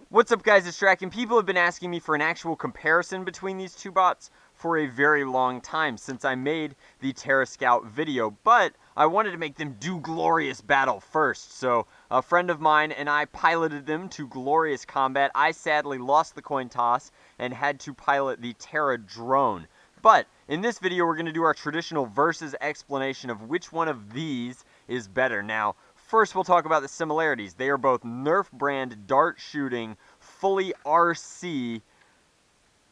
What's up, guys? It's Drac, and people have been asking me for an actual comparison between these two bots for a very long time since I made the Terrascout video, but I wanted to make them do glorious battle first. So a friend of mine and I piloted them to glorious combat. I sadly lost the coin toss and had to pilot the Terradrone. But in this video, we're going to do our traditional versus explanation of which one of these is better. Now, first, we'll talk about the similarities. They are both Nerf brand dart shooting, fully RC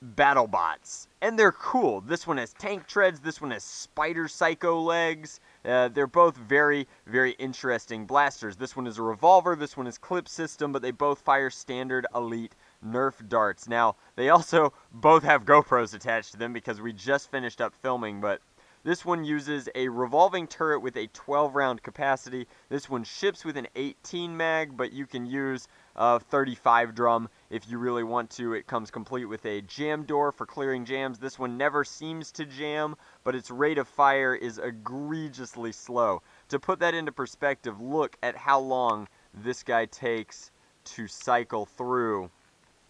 battle bots. And they're cool. This one has tank treads. This one has spider psycho legs. They're both very, very interesting blasters. This one is a revolver. This one is clip system, but they both fire standard elite Nerf darts. Now, they also both have GoPros attached to them because we just finished up filming, but this one uses a revolving turret with a 12-round capacity. This one ships with an 18 mag, but you can use a 35 drum if you really want to. It comes complete with a jam door for clearing jams. This one never seems to jam, but its rate of fire is egregiously slow. To put that into perspective, look at how long this guy takes to cycle through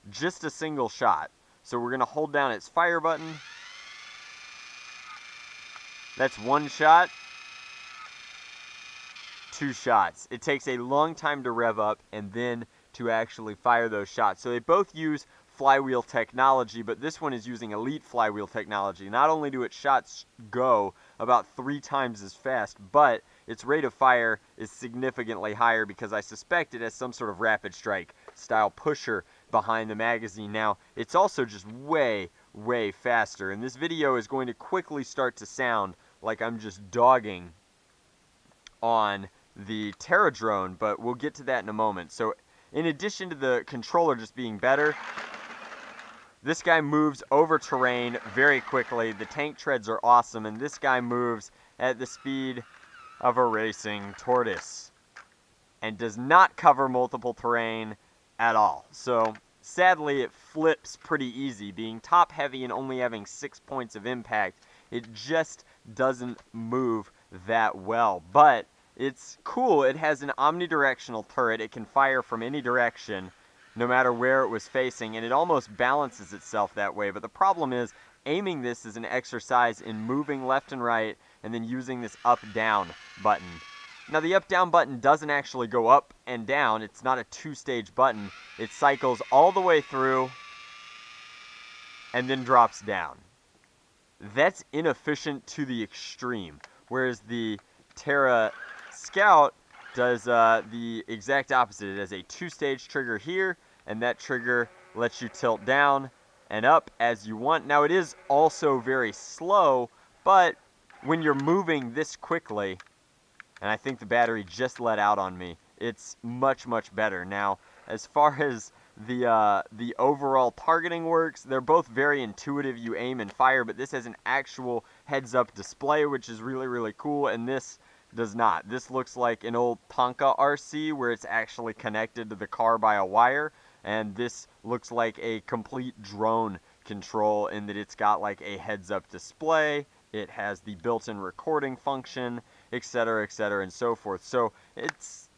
just a single shot. So we're going to hold down its fire button. That's one shot, two shots. It takes a long time to rev up and then to actually fire those shots. So they both use flywheel technology, but this one is using elite flywheel technology. Not only do its shots go about 3 times as fast, but its rate of fire is significantly higher because I suspect it has some sort of rapid strike style pusher behind the magazine. Now, it's also just way faster, and this video is going to quickly start to sound like I'm just dogging on the Terradrone, but we'll get to that in a moment. So in addition to the controller just being better, this guy moves over terrain very quickly. The tank treads are awesome, and this guy moves at the speed of a racing tortoise and does not cover multiple terrain at all. So sadly, it flips pretty easy. Being top heavy and only having 6 points of impact, it just doesn't move that well. But it's cool. It has an omnidirectional turret. It can fire from any direction, no matter where it was facing, and it almost balances itself that way. But the problem is, aiming this is an exercise in moving left and right, and then using this up-down button. Now, the up-down button doesn't actually go up and down. It's not a 2-stage button. It cycles all the way through and then drops down. That's inefficient to the extreme, whereas the Terrascout does the exact opposite. It has a 2-stage trigger here, and that trigger lets you tilt down and up as you want. Now, it is also very slow, but when you're moving this quickly, and I think the battery just let out on me, it's much better. Now, as far as the overall targeting works, they're both very intuitive. You aim and fire, but this has an actual heads-up display, which is really cool, and this does not. This looks like an old Tonka RC where it's actually connected to the car by a wire, and this looks like a complete drone control in that it's got like a heads-up display. It has the built-in recording function, etc., and so forth. So it's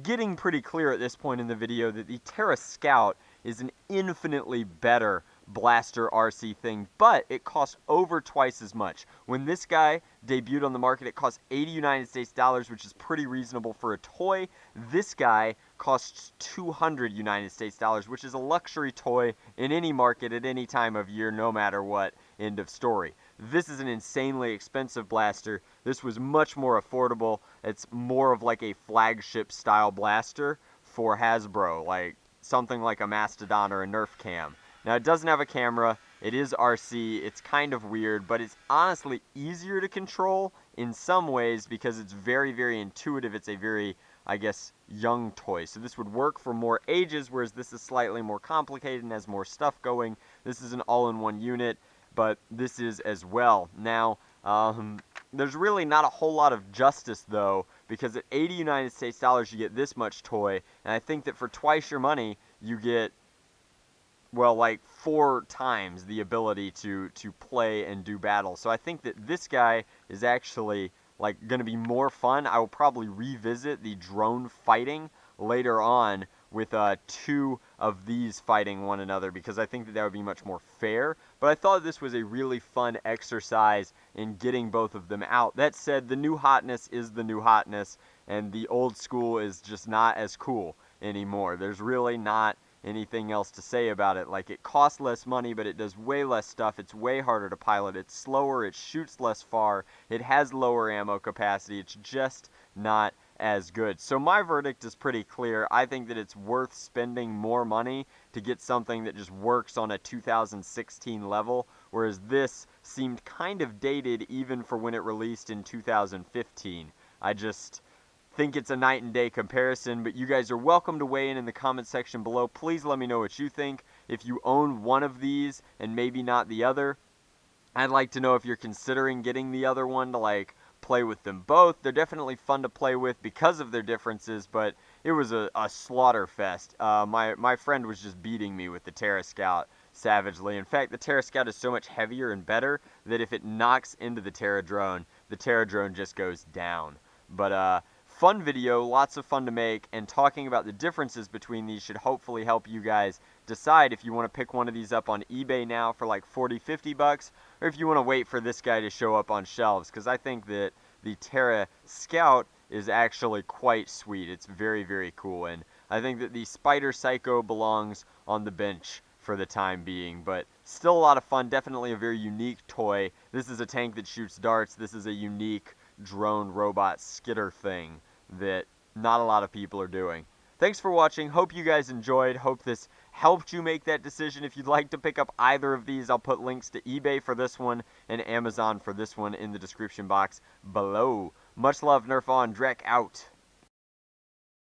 getting pretty clear at this point in the video that the Terrascout is an infinitely better blaster RC thing, but it costs over twice as much. When this guy debuted on the market, it cost 80 United States dollars, which is pretty reasonable for a toy. This guy costs 200 United States dollars, which is a luxury toy in any market at any time of year, no matter what. End of story. This is an insanely expensive blaster. This was much more affordable. It's more of like a flagship style blaster for Hasbro, like something like a Mastodon or a Nerf cam. Now, it doesn't have a camera. It is RC. It's kind of weird, but it's honestly easier to control in some ways because it's very intuitive. It's a very, I guess, young toy. So this would work for more ages, whereas this is slightly more complicated and has more stuff going. This is an all-in-one unit, but this is as well. Now, there's really not a whole lot of justice, though, because at 80 United States dollars, you get this much toy, and I think that for twice your money, you get, well, like 4 times the ability to play and do battle. So I think that this guy is actually like going to be more fun. I will probably revisit the drone fighting later on with 2 of these fighting one another, because I think that that would be much more fair. But I thought this was a really fun exercise in getting both of them out. That said, the new hotness is the new hotness, and the old school is just not as cool anymore. There's really not anything else to say about it. Like, it costs less money, but it does way less stuff. It's way harder to pilot. It's slower. It shoots less far. It has lower ammo capacity. It's just not as good. So my verdict is pretty clear. I think that it's worth spending more money to get something that just works on a 2016 level, whereas this seemed kind of dated even for when it released in 2015. I just think it's a night and day comparison, but you guys are welcome to weigh in the comment section below. Please let me know what you think. If you own one of these and maybe not the other, I'd like to know if you're considering getting the other one to, like, play with them both. They're definitely fun to play with because of their differences, but it was a slaughter fest. My friend was just beating me with the Terrascout savagely. In fact, the Terrascout is so much heavier and better that if it knocks into the Terradrone just goes down. But fun video, lots of fun to make, and talking about the differences between these should hopefully help you guys decide if you want to pick one of these up on eBay now for like 40-50 bucks, or if you want to wait for this guy to show up on shelves, because I think that the Terrascout is actually quite sweet. It's very, very cool, and I think that the Spider Psycho belongs on the bench for the time being, but still a lot of fun. Definitely a very unique toy. This is a tank that shoots darts. This is a unique drone robot skitter thing that not a lot of people are doing. Thanks for watching. Hope you guys enjoyed. Hope this helped you make that decision. If you'd like to pick up either of these, I'll put links to eBay for this one and Amazon for this one in the description box below. Much love, Nerf on, Drac out.